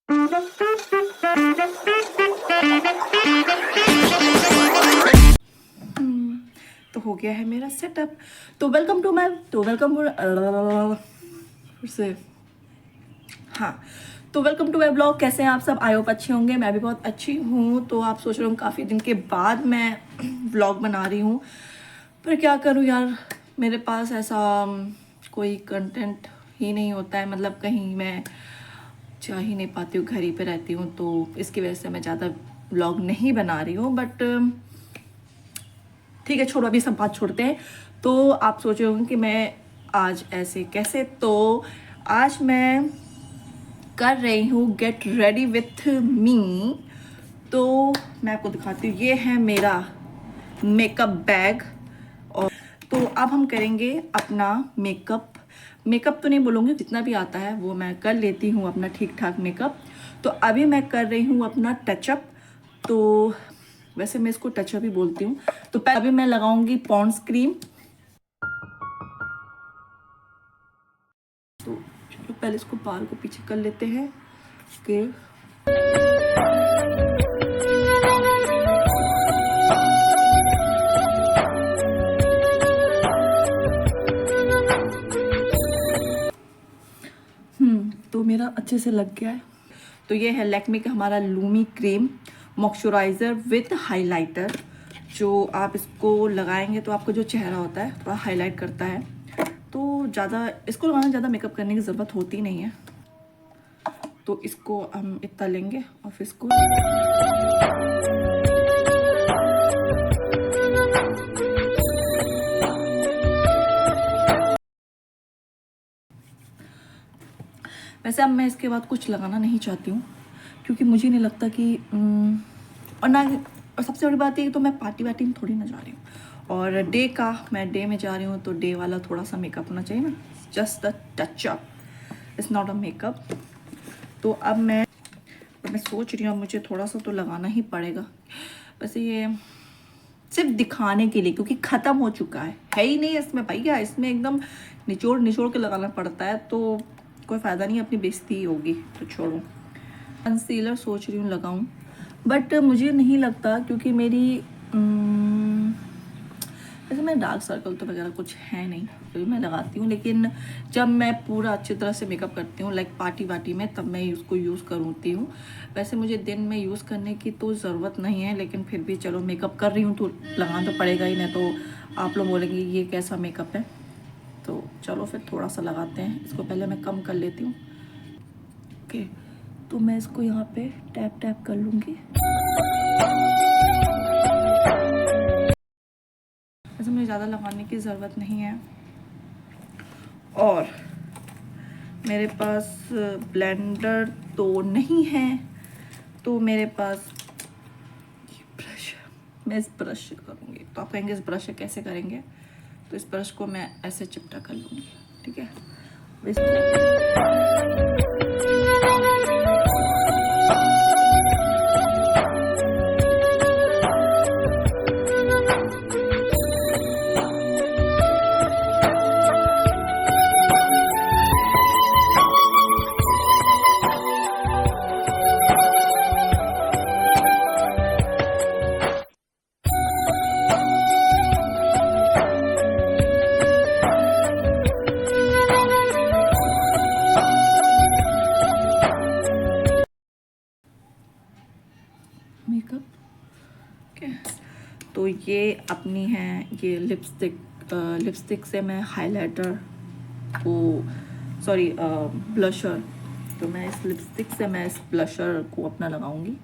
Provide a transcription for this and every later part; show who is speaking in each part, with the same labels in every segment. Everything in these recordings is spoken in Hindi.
Speaker 1: तो हो गया है मेरा सेटअप। तो वेलकम से हाँ, तो वेलकम टू माई ब्लॉग। कैसे हैं आप सब? आई होप अच्छे होंगे। मैं भी बहुत अच्छी हूँ। तो आप सोच रहे हो काफ़ी दिन के बाद मैं व्लॉग बना रही हूँ, पर क्या करूँ यार, मेरे पास ऐसा कोई कंटेंट ही नहीं होता है। मतलब कहीं मैं जा ही नहीं पाती हूँ, घर ही पे रहती हूँ, तो इसकी वजह से मैं ज़्यादा व्लॉग नहीं बना रही हूँ। बट ठीक है, छोड़ो, अभी सब बात छोड़ते हैं। तो आप सोच रहे होंगे कि मैं आज ऐसे कैसे, तो आज मैं कर रही हूँ गेट रेडी विथ मी। तो मैं आपको दिखाती हूँ, ये है मेरा मेकअप बैग। और तो अब हम करेंगे अपना मेकअप। मेकअप तो नहीं बोलूँगी, जितना भी आता है वो मैं कर लेती हूँ अपना ठीक ठाक मेकअप। तो अभी मैं कर रही हूँ अपना टचअप। तो वैसे मैं इसको टचअप ही बोलती हूँ। तो अभी मैं लगाऊंगी पॉन्ड्स क्रीम। तो चलो पहले इसको बाल को पीछे कर लेते हैं। ओके, तो मेरा अच्छे से लग गया है। तो ये है लैक्मे का हमारा Lumi cream moisturiser with highlighter. जो आप इसको लगाएंगे तो आपका जो चेहरा होता है थोड़ा हाईलाइट करता है। तो ज़्यादा इसको लगाना, ज़्यादा मेकअप करने की ज़रूरत होती नहीं है। तो इसको हम इतना लेंगे और फिर इसको वैसे अब मैं इसके बाद कुछ लगाना नहीं चाहती हूँ, क्योंकि मुझे नहीं लगता कि और ना, और सबसे बड़ी बात है तो मैं पार्टी वार्टी में थोड़ी ना जा रही हूँ। और मैं डे में जा रही हूँ, तो डे वाला थोड़ा सा मेकअप होना चाहिए ना, just the touch-up, it's not a makeup. तो अब मैं सोच रही हूँ मुझे थोड़ा सा तो लगाना ही पड़ेगा। वैसे ये सिर्फ दिखाने के लिए, क्योंकि ख़त्म हो चुका है ही नहीं इसमें भैया। इसमें एकदम निचोड़ निचोड़ के लगाना पड़ता है, तो कोई फ़ायदा नहीं, अपनी बेइज्जती ही होगी। तो छोड़ो, कंसीलर सोच रही हूँ लगाऊं, बट मुझे नहीं लगता, क्योंकि मेरी वैसे मैं डार्क सर्कल तो वगैरह कुछ है नहीं, फिर मैं लगाती हूँ। लेकिन जब मैं पूरा अच्छी तरह से मेकअप करती हूँ, लाइक पार्टी वार्टी में, तब मैं उसको यूज़ करती हूँ। वैसे मुझे दिन में यूज़ करने की तो ज़रूरत नहीं है, लेकिन फिर भी चलो मेकअप कर रही हूँ तो लगाना तो पड़ेगा ही, नहीं तो आप लोग बोलेंगे ये कैसा मेकअप है। तो चलो फिर थोड़ा सा लगाते हैं। इसको पहले मैं कम कर लेती हूँ। ओके, तो मैं इसको यहाँ पे टैप टैप कर लूँगी। वैसे मुझे ज़्यादा लगाने की ज़रूरत नहीं है। और मेरे पास ब्लेंडर तो नहीं है, तो मेरे पास ये ब्रश है। मैं इस ब्रश से करूँगी। तो आप कहेंगे इस ब्रश से कैसे करेंगे? तो इस ब्रश को मैं ऐसे चिपटा कर लूँगी, ठीक है। Makeup okay. तो ये अपनी है, ये लिपस्टिक से मैं हाइलाइटर को, सॉरी ब्लशर, तो मैं इस लिपस्टिक से मैं इस ब्लशर को अपना लगाऊंगी।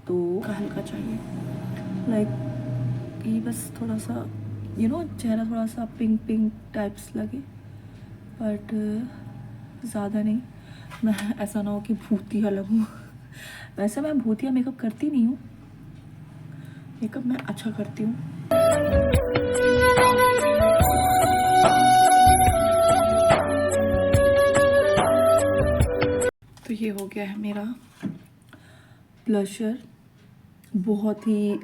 Speaker 1: तो हल्का चाहिए, लाइक ये बस थोड़ा सा चेहरा थोड़ा सा पिंक पिंक टाइप्स लगे, बट ज़्यादा नहीं। मैं ऐसा ना हो कि भूतिया लगूँ। वैसे मैं भूतिया मेकअप करती नहीं हूँ, मेकअप मैं अच्छा करती हूँ। तो ये हो गया है मेरा ब्लशर, बहुत ही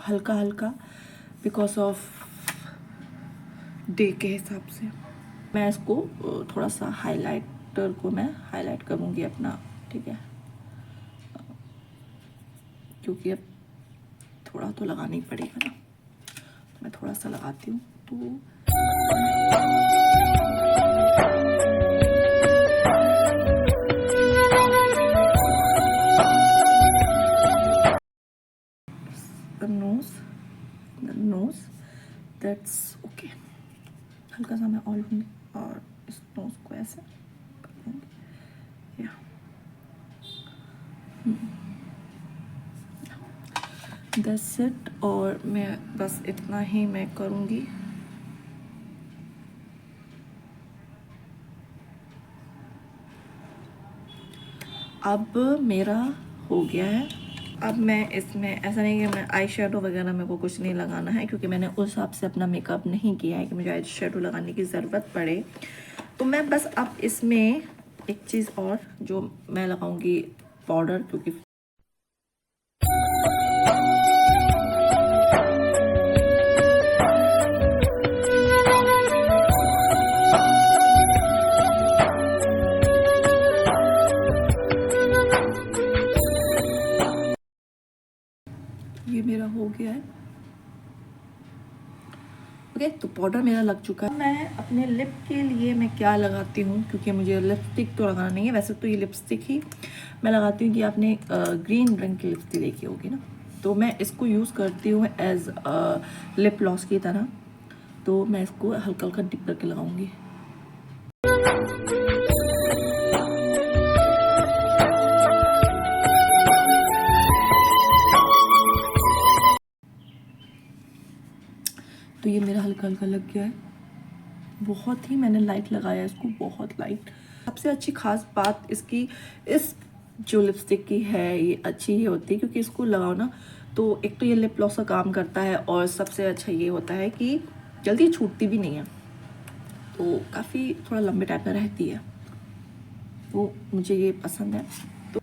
Speaker 1: हल्का हल्का, बिकॉज ऑफ डे के हिसाब से। मैं इसको थोड़ा सा हाइलाइटर को मैं हाईलाइट करूँगी अपना, ठीक है। क्योंकि अब थोड़ा तो लगाना ही पड़ेगा ना, तो मैं थोड़ा सा लगाती हूँ। तो नोज दैट्स ओके। हल्का सा मैं ऑयल लूँगी और इस नोज को ऐसे कर लूँगी, या दैट्स इट। और मैं बस इतना ही मैं करूँगी। अब मेरा हो गया है। अब मैं इसमें ऐसा नहीं कि मैं आई शेडो वगैरह मेरे को कुछ नहीं लगाना है, क्योंकि मैंने उस हिसाब से अपना मेकअप नहीं किया है कि मुझे आई शेडो लगाने की ज़रूरत पड़े। तो मैं बस अब इसमें एक चीज़ और जो मैं लगाऊंगी पाउडर, क्योंकि ये मेरा हो गया है। ओके, तो पाउडर मेरा लग चुका है। मैं अपने लिप के लिए मैं क्या लगाती हूँ, क्योंकि मुझे लिपस्टिक तो लगाना नहीं है। वैसे तो ये लिपस्टिक ही मैं लगाती हूँ कि आपने ग्रीन रंग की लिपस्टिक देखी होगी ना, तो मैं इसको यूज़ करती हूँ एज लिप ग्लॉस की तरह। तो मैं इसको हल्का हल्का डिप करके लगाऊंगी। तो ये मेरा हल्का हल्का लग गया है। बहुत ही मैंने लाइट लगाया इसको, बहुत लाइट। सबसे अच्छी खास बात इसकी, इस जो लिपस्टिक की है ये अच्छी ही होती है, क्योंकि इसको लगाओ ना तो एक तो ये लिप ग्लॉस का काम करता है, और सबसे अच्छा ये होता है कि जल्दी छूटती भी नहीं है, तो काफ़ी थोड़ा लंबे टाइप में रहती है, तो मुझे ये पसंद है। तो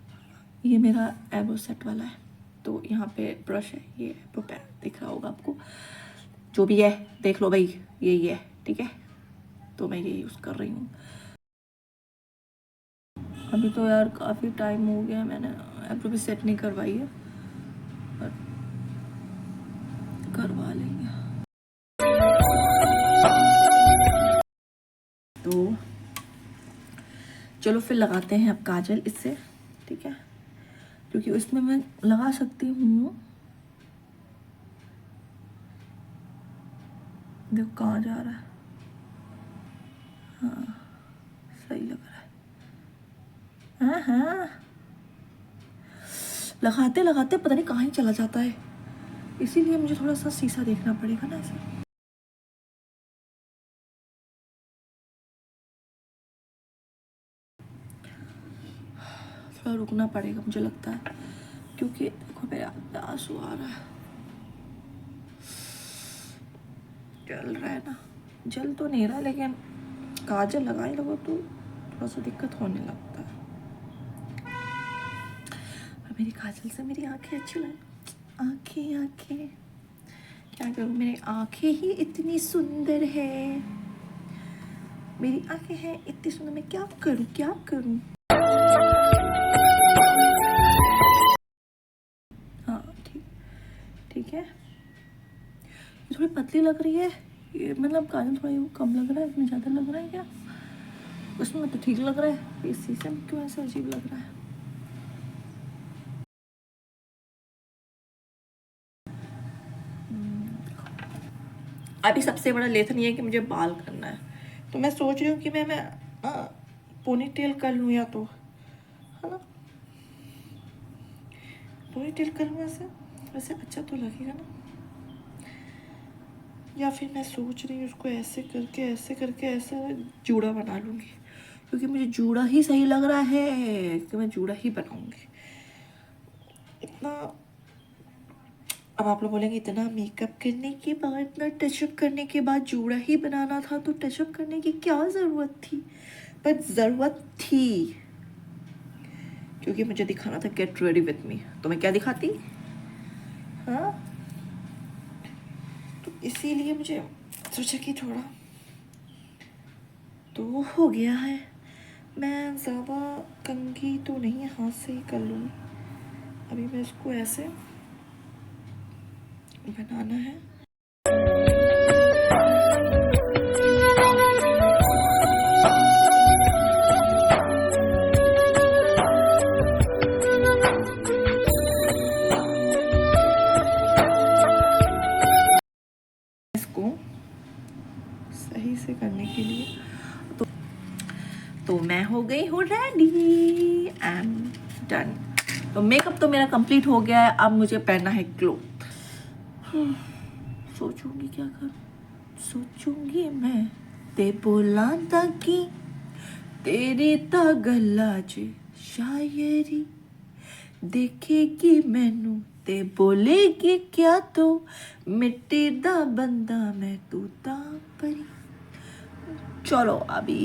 Speaker 1: ये मेरा एब्रो सेट वाला है। तो यहाँ पे ब्रश है, ये एब्रो पे दिख रहा होगा आपको, जो भी है देख लो भाई, यही है, ठीक है। तो मैं ये यूज़ कर रही हूँ। अभी तो यार काफ़ी टाइम हो गया, मैंने एब्रो भी सेट नहीं करवाई है, पर करवा लेंगे। तो चलो फिर लगाते हैं अब काजल इससे, ठीक है, क्योंकि इसमें मैं लगा सकती हूँ। देखो कहाँ जा रहा है, हाँ सही लग रहा है। हाँ हाँ, लगाते लगाते पता नहीं कहाँ ही चला जाता है, इसीलिए मुझे थोड़ा सा शीशा देखना पड़ेगा ना ऐसे। थोड़ा रुकना पड़ेगा मुझे लगता है, क्योंकि देखो मेरे आंसू आ रहा है। जल रहा है ना, जल तो नहीं रहा, लेकिन काजल लगाए लगो तो थोड़ा सा दिक्कत होने लगता है। और मेरी काजल से मेरी आंखें अच्छी लग, आंखें आंखें क्या करूँ, मेरी आंखें ही इतनी सुंदर है, मेरी आंखें हैं इतनी सुंदर, मैं क्या करूँ क्या करूँ। हाँ ठीक, ठीक है। थोड़ी पतली लग रही है ये, मतलब काजल थोड़ा ये कम लग रहा है, इसमें ज़्यादा लग रहा है क्या, उसमें तो ठीक लग रहा है, इस शीशे में क्यों ऐसा अजीब लग रहा है। अभी सबसे बड़ा लेसन ये है कि मुझे बाल करना है, तो मैं सोच रही हूँ कि मैं पोनी टेल कर लूँ, या तो है ना पोनी टेल कर लूँ ऐसे, वैसे अच्छा तो लगेगा ना, या फिर मैं सोच रही हूँ उसको ऐसे करके ऐसा जूड़ा बना लूँगी, क्योंकि मुझे जूड़ा ही सही लग रहा है कि मैं जूड़ा ही बनाऊँगी। इतना, अब आप लोग बोलेंगे इतना मेकअप करने के बाद, इतना टचअप करने के बाद जूड़ा ही बनाना था, तो टचअप करने की क्या ज़रूरत थी, पर ज़रूरत थी, क्योंकि मुझे दिखाना था गेट रेडी विथ मी, तो मैं क्या दिखाती, हाँ, तो इसीलिए मुझे सोचा कि थोड़ा तो हो गया है। मैं ज़्यादा कंघी तो नहीं, हाथ से ही कर लूँगी, अभी मैं इसको ऐसे बनाना है। इसको सही से करने के लिए तो मैं हो गई हूँ रेडी, आई एम डन। तो मेकअप तो मेरा कंप्लीट हो गया है, अब मुझे पहनना है क्लोथ। सोचूंगी क्या करूँ, सोचूंगी मैं ते बोला कि तेरी ता गल्ला च शायरी देखेगी मैनू ते बोलेगी क्या तो मिट्टी दा बंदा मैं तू ता परी। चलो अभी